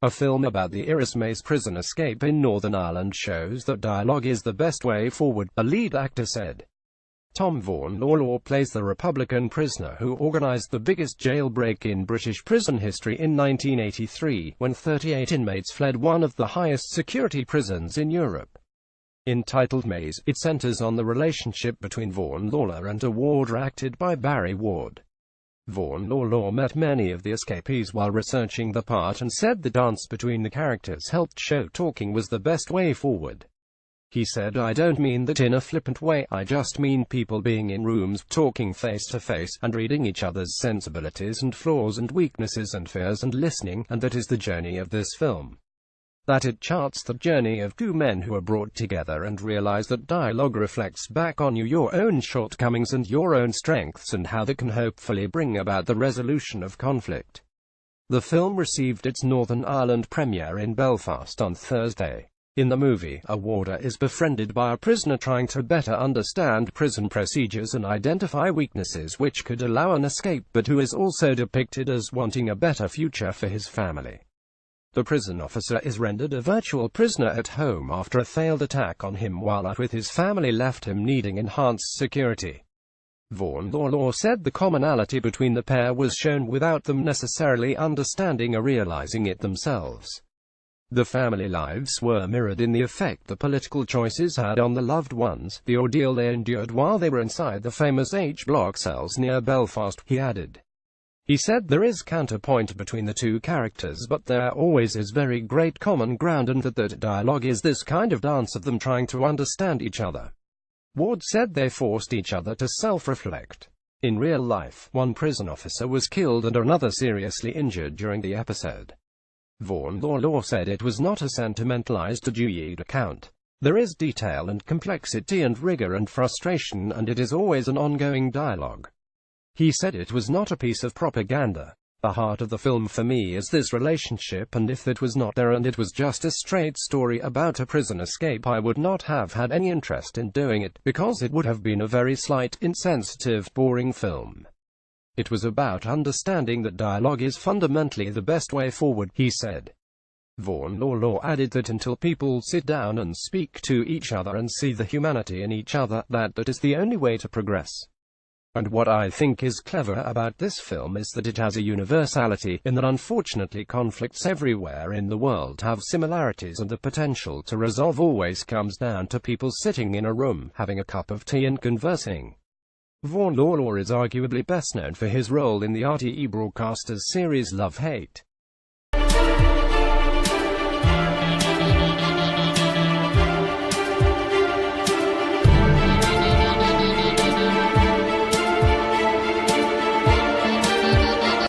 A film about the IRAs Maze prison escape in Northern Ireland shows that dialogue is the best way forward, a lead actor said. Tom Vaughan Lawlor plays the Republican prisoner who organized the biggest jailbreak in British prison history in 1983, when 38 inmates fled one of the highest security prisons in Europe. Entitled Maze, it centers on the relationship between Vaughan Lawlor and a warder acted by Barry Ward. Vaughan Lawlor met many of the escapees while researching the part and said the dance between the characters helped show talking was the best way forward. He said, "I don't mean that in a flippant way, I just mean people being in rooms, talking face to face, and reading each other's sensibilities and flaws and weaknesses and fears and listening, and that is the journey of this film. That it charts the journey of two men who are brought together and realize that dialogue reflects back on you your own shortcomings and your own strengths and how they can hopefully bring about the resolution of conflict." The film received its Northern Ireland premiere in Belfast on Thursday. In the movie, a warder is befriended by a prisoner trying to better understand prison procedures and identify weaknesses which could allow an escape, but who is also depicted as wanting a better future for his family. The prison officer is rendered a virtual prisoner at home after a failed attack on him while out with his family left him needing enhanced security. Vaughan Lawlor said the commonality between the pair was shown without them necessarily understanding or realizing it themselves. The family lives were mirrored in the effect the political choices had on the loved ones, the ordeal they endured while they were inside the famous H-block cells near Belfast, he added. He said there is counterpoint between the two characters, but there always is very great common ground, and that dialogue is this kind of dance of them trying to understand each other. Ward said they forced each other to self-reflect. In real life, one prison officer was killed and another seriously injured during the episode. Vaughan Lawlor said it was not a sentimentalized adjudged account. There is detail and complexity and rigor and frustration, and it is always an ongoing dialogue. He said it was not a piece of propaganda. The heart of the film for me is this relationship, and if that was not there and it was just a straight story about a prison escape, I would not have had any interest in doing it, because it would have been a very slight, insensitive, boring film. It was about understanding that dialogue is fundamentally the best way forward, he said. Vaughan Lawlor added that until people sit down and speak to each other and see the humanity in each other, that is the only way to progress. And what I think is clever about this film is that it has a universality, in that unfortunately conflicts everywhere in the world have similarities, and the potential to resolve always comes down to people sitting in a room, having a cup of tea and conversing. Vaughan Lawlor is arguably best known for his role in the RTE broadcaster's series Love-Hate.